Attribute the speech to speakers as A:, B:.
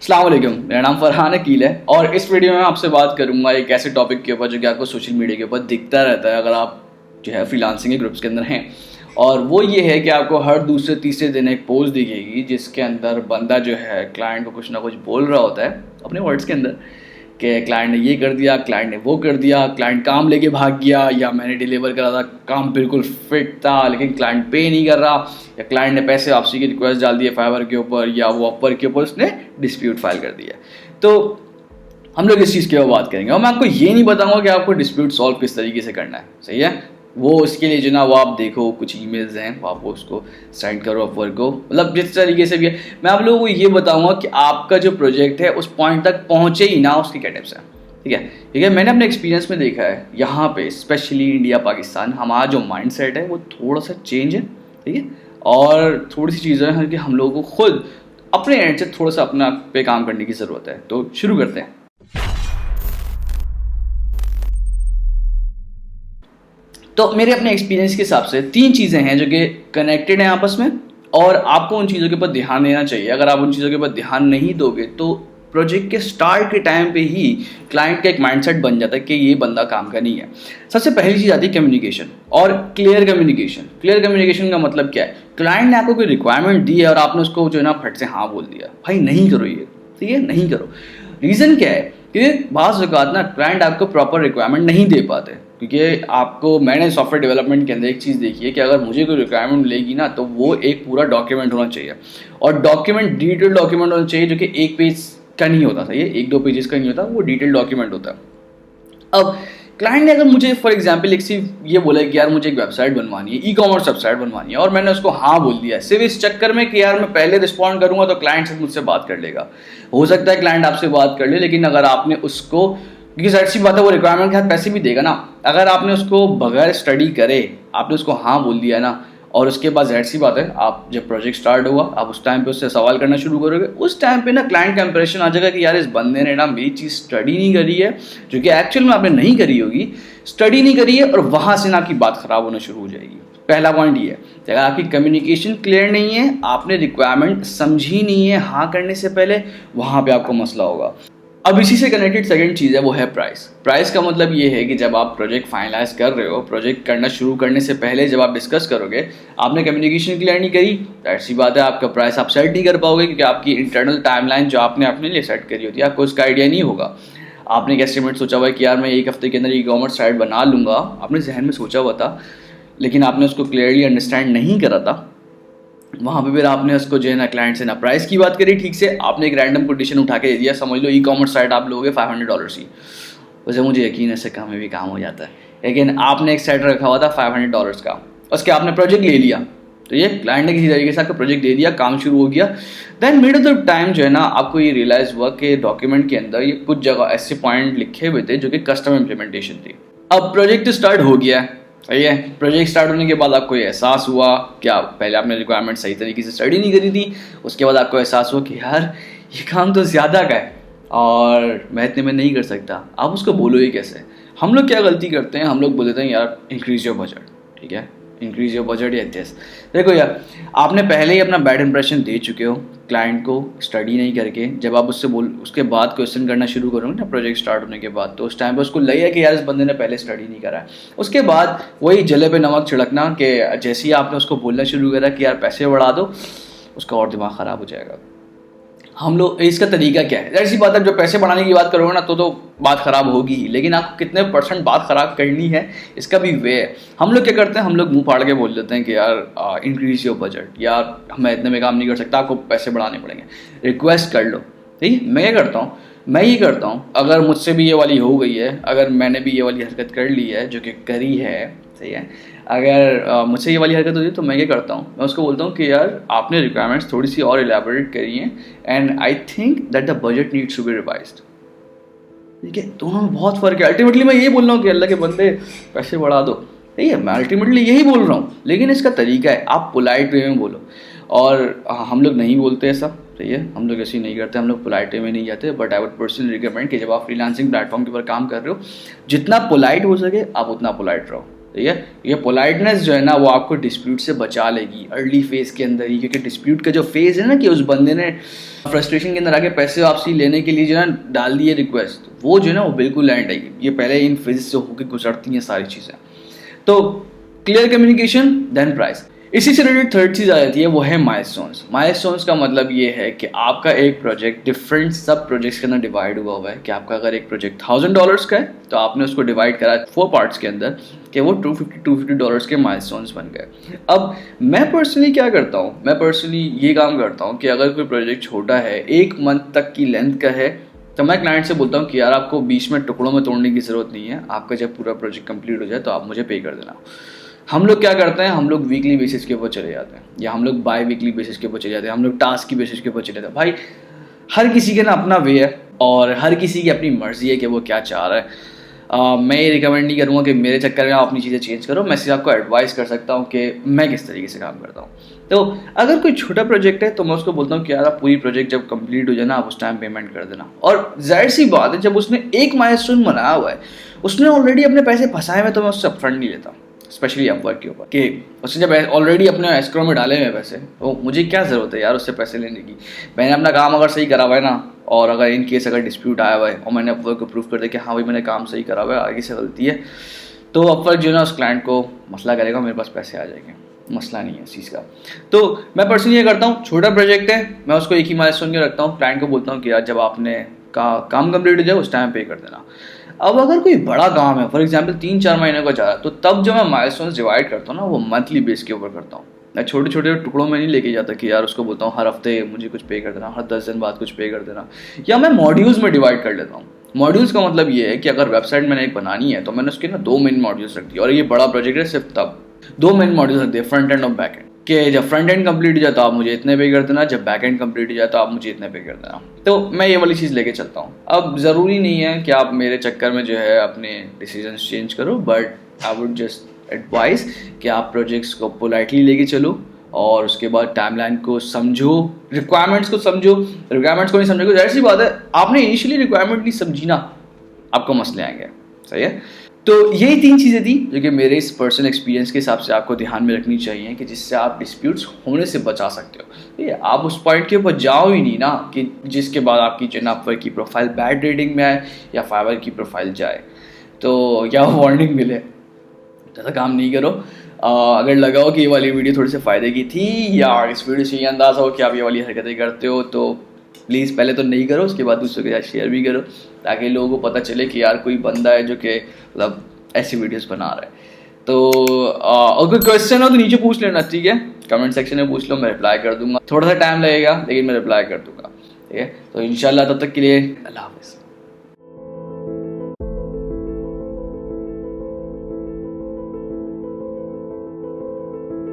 A: अस्सलाम वालेकुम, मेरा नाम फरहान अकील है और इस वीडियो में आपसे बात करूंगा एक ऐसे टॉपिक के ऊपर जो कि आपको सोशल मीडिया के ऊपर दिखता रहता है अगर आप जो है फ्रीलांसिंग के ग्रुप्स के अंदर हैं। और वो ये है कि आपको हर दूसरे तीसरे दिन एक पोस्ट दिखेगी जिसके अंदर बंदा जो है क्लाइंट को कुछ ना कुछ बोल रहा होता है अपने वर्ड्स के अंदर कि क्लाइंट ने ये कर दिया, क्लाइंट ने वो कर दिया, क्लाइंट काम लेके भाग गया, या मैंने डिलीवर करा था, काम बिल्कुल फिट था लेकिन क्लाइंट पे नहीं कर रहा, या क्लाइंट ने पैसे वापसी की रिक्वेस्ट डाल दी है फाइवर के ऊपर या वो अपवर के ऊपर उसने डिस्प्यूट फाइल कर दिया। तो हम लोग इस चीज़ के ऊपर बात करेंगे और मैं आपको ये नहीं बताऊंगा कि आपको डिस्प्यूट सॉल्व किस तरीके से करना है, सही है। वो उसके लिए जो ना वो आप देखो कुछ ईमेल्स हैं, वो आपको उसको सेंड करो अपवर्क को, मतलब जिस तरीके से भी है। मैं आप लोगों को ये बताऊंगा कि आपका जो प्रोजेक्ट है उस पॉइंट तक पहुंचे ही ना, उसकी क्या टिप्स हैं, ठीक है। मैंने अपने एक्सपीरियंस में देखा है यहाँ पे स्पेशली इंडिया पाकिस्तान हमारा जो माइंड सेट है वो थोड़ा सा चेंज है, ठीक है। और थोड़ी सी चीज़ें हैं कि हम लोगों को खुद अपने एंड से थोड़ा सा अपना पे काम करने की ज़रूरत है। तो शुरू करते हैं। तो मेरे अपने एक्सपीरियंस के हिसाब से 3 चीज़ें हैं जो कि कनेक्टेड हैं आपस में और आपको उन चीज़ों के ऊपर ध्यान देना चाहिए। अगर आप उन चीज़ों के ऊपर ध्यान नहीं दोगे तो प्रोजेक्ट के स्टार्ट के टाइम पे ही क्लाइंट का एक माइंडसेट बन जाता है कि ये बंदा काम का नहीं है। सबसे पहली चीज़ आती है कम्युनिकेशन और क्लियर कम्युनिकेशन। क्लियर कम्युनिकेशन का मतलब क्या है? क्लाइंट ने आपको कोई रिक्वायरमेंट दी है और आपने उसको जो है ना फट से हाँ बोल दिया, भाई नहीं करो ये, ठीक है, नहीं करो। रीज़न क्या है कि बाज़ औक़ात ना क्लाइंट आपको प्रॉपर रिक्वायरमेंट नहीं दे पाते, क्योंकि आपको, मैंने सॉफ्टवेयर डेवलपमेंट के अंदर एक चीज़ देखी है कि अगर मुझे कोई रिक्वायरमेंट मिलेगी ना तो वो एक पूरा डॉक्यूमेंट होना चाहिए और डॉक्यूमेंट डिटेल डॉक्यूमेंट होना चाहिए जो कि एक पेज का नहीं होता था, ये 1-2 पेजेस का नहीं होता, वो डिटेल डॉक्यूमेंट होता है। अब क्लाइंट ने अगर मुझे फॉर एग्जांपल एक सिर्फ ये बोला कि यार मुझे एक वेबसाइट बनवानी है, ई-कॉमर्स वेबसाइट बनवानी है, और मैंने उसको हाँ बोल दिया सिर्फ इस चक्कर में कि यार मैं पहले रिस्पॉन्ड करूंगा तो क्लाइंट से मुझसे बात कर लेगा। हो सकता है क्लाइंट आपसे बात कर ले, लेकिन अगर आपने उसको, क्योंकि जाहिर सी बात है वो रिक्वायरमेंट के साथ पैसे भी देगा ना, अगर आपने उसको बगैर स्टडी करे आपने उसको हाँ बोल दिया ना, और उसके बाद जाहिर सी बात है आप जब प्रोजेक्ट स्टार्ट हुआ आप उस टाइम पे उससे सवाल करना शुरू करोगे, उस टाइम पे ना क्लाइंट का इंप्रेशन आ जाएगा कि यार इस बंदे ने ना मेरी चीज़ स्टडी नहीं करी है, जो कि एक्चुअल में आपने नहीं करी होगी, स्टडी नहीं करी है, और वहाँ से ना आपकी बात ख़राब होना शुरू हो जाएगी। पहला पॉइंट ये है कि अगर आपकी कम्युनिकेशन क्लियर नहीं है, आपने रिक्वायरमेंट समझी नहीं है हाँ करने से पहले, वहाँ पर आपको मसला होगा। अब इसी से कनेक्टेड सेकंड चीज़ है वो है प्राइस। प्राइस का मतलब ये है कि जब आप प्रोजेक्ट फाइनलाइज कर रहे हो, प्रोजेक्ट करना शुरू करने से पहले जब आप डिस्कस करोगे, आपने कम्युनिकेशन क्लियर नहीं करी, ऐसी बात है आपका प्राइस आप सेट नहीं कर पाओगे, क्योंकि आपकी इंटरनल टाइमलाइन जो आपने अपने लिए सेट करी होती है आपको उसका आइडिया नहीं होगा। आपने एक एस्टिमेट सोचा हुआ है कि यार मैं 1 हफ्ते के अंदर ई-कॉमर्स साइट बना लूँगा, आपने जहन में सोचा हुआ था, लेकिन आपने उसको क्लियरली अंडरस्टैंड नहीं करा था। वहाँ पे फिर आपने उसको जो है ना क्लाइंट से ना प्राइस की बात करी ठीक से, आपने एक रैंडम कोटेशन उठा के दे दिया, समझ लो ई-कॉमर्स साइट आप लोगे $500 की। वैसे मुझे यकीन है इससे कम में भी काम हो जाता है, लेकिन आपने एक सेट रखा हुआ था $500 का, उसके आपने प्रोजेक्ट ले लिया, तो ये क्लाइंट ने किसी तरीके से आपका प्रोजेक्ट दे दिया, काम शुरू हो गया। Then mid of the time जो है ना आपको ये रियलाइज़ हुआ कि डॉक्यूमेंट के अंदर ये कुछ जगह ऐसे पॉइंट लिखे हुए थे जो कि कस्टम इम्प्लीमेंटेशन थी। अब प्रोजेक्ट स्टार्ट हो गया, सही है। प्रोजेक्ट स्टार्ट होने के बाद आपको ये एहसास हुआ कि पहले आपने रिक्वायरमेंट सही तरीके से स्टडी नहीं करी थी, उसके बाद आपको एहसास हुआ कि यार ये काम तो ज़्यादा का है और मैं इतने में नहीं कर सकता। आप उसको बोलोगे कैसे? हम लोग क्या गलती करते हैं, हम लोग बोल देते हैं यार इंक्रीज योर बजट, ठीक है, इंक्रीज योर बजट या दिस। देखो यार, आपने पहले ही अपना बैड इंप्रेशन दे चुके हो क्लाइंट को स्टडी नहीं करके। जब आप उसके बाद क्वेश्चन करना शुरू करोगे ना प्रोजेक्ट स्टार्ट होने के बाद, तो उस टाइम पे उसको लगेगा कि यार इस बंदे ने पहले स्टडी नहीं करा है। उसके बाद वही जले पे नमक छिड़कना कि जैसे ही आपने उसको बोलना शुरू करा कि यार पैसे बढ़ा दो, उसका और दिमाग ख़राब हो जाएगा। हम लोग, इसका तरीका क्या है? ऐसी बात है, जब पैसे बढ़ाने की बात करोगे ना तो बात ख़राब होगी ही, लेकिन आपको कितने % बात ख़राब करनी है इसका भी वे है। हम लोग क्या करते हैं, हम लोग मुंह फाड़ के बोल देते हैं कि यार इंक्रीज योर बजट, यार मैं इतने में काम नहीं कर सकता, आपको पैसे बढ़ाने पड़ेंगे, रिक्वेस्ट कर लो, ठीक है। मैं ये करता हूँ, अगर मुझसे भी ये वाली हो गई है, अगर मैंने भी ये वाली हरकत कर ली है जो कि करी है, सही है, अगर मुझसे ये वाली हरकत होती है तो मैं क्या करता हूँ, मैं उसको बोलता हूँ कि यार आपने रिक्वायरमेंट्स थोड़ी सी और एलैबोरेट करी हैं and I think that the budget needs to be revised, ठीक है। दोनों में बहुत फ़र्क है। अल्टीमेटली मैं यही बोल रहा हूँ कि अल्लाह के बंदे पैसे बढ़ा दो, ठीक है, मैं अल्टीमेटली यही बोल रहा हूँ, लेकिन इसका तरीका है, आप पोलाइट वे में बोलो। और हम लोग नहीं बोलते ऐसा, सही है, हम लोग ऐसे ही नहीं करते, हम लोग पोलाइट वे में नहीं जाते। But I would personally recommend कि जब आप फ्रीलांसिंग प्लेटफॉर्म के ऊपर काम कर रहे हो, जितना पोलाइट हो सके आप उतना पोलाइट रहो, ठीक है। ये पोलाइटनेस जो है ना वो आपको डिस्प्यूट से बचा लेगी अर्ली फेज के अंदर ही, क्योंकि डिस्प्यूट का जो फेज है ना कि उस बंदे ने फ्रस्ट्रेशन के अंदर आके पैसे वापसी लेने के लिए जो है ना डाल दिए रिक्वेस्ट, वो जो है ना वो बिल्कुल लैंड आएगी। ये पहले इन फेज से होकर गुजरती हैं सारी चीज़ें। तो क्लियर कम्युनिकेशन देन प्राइस। इसी से रिलेटेड थर्ड चीज़ आ जाती है, वो है माइलस्टोन्स। माइलस्टोन्स का मतलब ये है कि आपका एक प्रोजेक्ट डिफरेंट सब प्रोजेक्ट्स के अंदर डिवाइड हुआ है कि आपका अगर एक प्रोजेक्ट $1000 का है तो आपने उसको डिवाइड करा 4 पार्ट्स के अंदर कि वो $250 के माइलस्टोन्स बन गए। अब मैं पर्सनली क्या करता हूँ, मैं पर्सनली ये काम करता हूँ कि अगर कोई प्रोजेक्ट छोटा है, 1 मंथ तक की लेंथ का है, तो मैं क्लाइंट से बोलता हूँ कि यार आपको बीच में टुकड़ों में तोड़ने की ज़रूरत नहीं है, आपका जब पूरा प्रोजेक्ट कंप्लीट हो जाए तो आप मुझे पे कर देना। हम लोग क्या करते हैं, हम लोग वीकली बेसिस के ऊपर चले जाते हैं या हम लोग बाई वीकली बेसिस के ऊपर चले जाते हैं, हम लोग टास्क की बेसिस के ऊपर चले जाते हैं। भाई हर किसी के ना अपना वे है और हर किसी की अपनी मर्जी है कि वो क्या चाह रहा है। मैं ये रिकमेंड नहीं करूँगा कि मेरे चक्कर में आप अपनी चीज़ें चेंज करो, मैं सिर्फ आपको एडवाइस कर सकता हूँ कि मैं किस तरीके से काम करता हूँ। तो अगर कोई छोटा प्रोजेक्ट है तो मैं उसको बोलता हूँ कि यार आप पूरी प्रोजेक्ट जब कंप्लीट हो जाए ना आप उस टाइम पेमेंट कर देना। और जाहिर सी बात है, जब उसने एक माइलस्टोन बनाया हुआ है, उसने ऑलरेडी अपने पैसे फंसाए हुए, तो मैं उससे अपफ्रंट नहीं लेता, स्पेशली अपवर्क के ऊपर, कि उसने जब ऑलरेडी अपने एस्क्रो में डाले हुए पैसे, तो मुझे क्या ज़रूरत है यार उससे पैसे लेने की। मैंने अपना काम अगर सही करा हुआ है ना, और अगर इन केस अगर डिस्प्यूट आया हुआ है और मैंने अपवर्क को प्रूव कर दिया कि हाँ भाई मैंने काम सही करा हुआ है, आगे से गलती है, तो अपवर्क जो है ना उस क्लाइंट को मसला करेगा, मेरे पास पैसे आ जाएंगे, मसला नहीं है इस चीज़ का। तो मैं पर्सनली ये करता हूँ, छोटा प्रोजेक्ट है मैं उसको एक ही माइलस्टोन के रखता हूँ, क्लाइंट को बोलता हूँ कि यार जब आपने काम कंप्लीट हो जाए उस टाइम पे कर देना। अब अगर कोई बड़ा काम है, फॉर एग्जांपल 3-4 महीने का जा रहा है, तो तब जब मैं माइलस्टोन्स डिवाइड करता हूँ ना वो मंथली बेस के ऊपर करता हूँ। मैं छोटे छोटे टुकड़ों में नहीं लेके जाता कि यार उसको बोलता हूँ हर हफ्ते मुझे कुछ पे कर देना, हर 10 दिन बाद कुछ पे कर देना, या मैं मॉड्यूल्स में डिवाइड कर लेता हूँ। मॉड्यूल्स का मतलब ये है कि अगर वेबसाइट मैंने एक बनानी है तो मैंने उसके ना 2 मेन मॉड्यूल्स रख दिए, और ये बड़ा प्रोजेक्ट है सिर्फ तब 2 मेन मॉड्यूल्स रख दिए, फ्रंट एंड और बैक एंड, कि जब फ्रंट एंड कंप्लीट हो जाए तो आप मुझे इतने पे कर देना, जब बैक एंड कंप्लीट हो जाए तो आप मुझे इतने पे कर देना। तो मैं ये वाली चीज़ लेके चलता हूँ। अब ज़रूरी नहीं है कि आप मेरे चक्कर में जो है अपने डिसीजंस चेंज करो, but I would just advice कि आप प्रोजेक्ट्स को पोलाइटली लेके चलो और उसके बाद टाइमलाइन को समझो, रिक्वायरमेंट्स को समझो। रिक्वायरमेंट्स को नहीं समझोगे, जाहिर सी बात है आपने इनिशियली रिक्वायरमेंट नहीं समझी ना, आपको मसले आएंगे, सही है। तो यही 3 चीज़ें थी जो कि मेरे इस पर्सनल एक्सपीरियंस के हिसाब से आपको ध्यान में रखनी चाहिए, कि जिससे आप डिस्प्यूट्स होने से बचा सकते हो। ये आप उस पॉइंट के ऊपर जाओ ही नहीं ना कि जिसके बाद आपकी जो अपवर्क की प्रोफाइल बैड रेटिंग में आए या फाइवर की प्रोफाइल जाए तो या वार्निंग मिले, ऐसा काम नहीं करो। अगर लगा हो कि ये वाली वीडियो थोड़ी से फ़ायदे की थी या इस वीडियो से ये अंदाज़ा हो कि आप ये वाली हरकतें करते हो, तो प्लीज़ पहले तो नहीं करो, उसके बाद दूसरों के साथ शेयर भी करो, ताकि लोगों को पता चले कि यार कोई बंदा है जो कि मतलब ऐसी वीडियोस बना रहा है। तो अगर क्वेश्चन हो तो नीचे पूछ लेना, ठीक है, कमेंट सेक्शन में पूछ लो, मैं रिप्लाई कर दूंगा। थोड़ा सा टाइम लगेगा लेकिन मैं रिप्लाई कर दूंगा, ठीक है। तो इंशाल्लाह तब तक के लिए अल्लाह हाफ़िज़।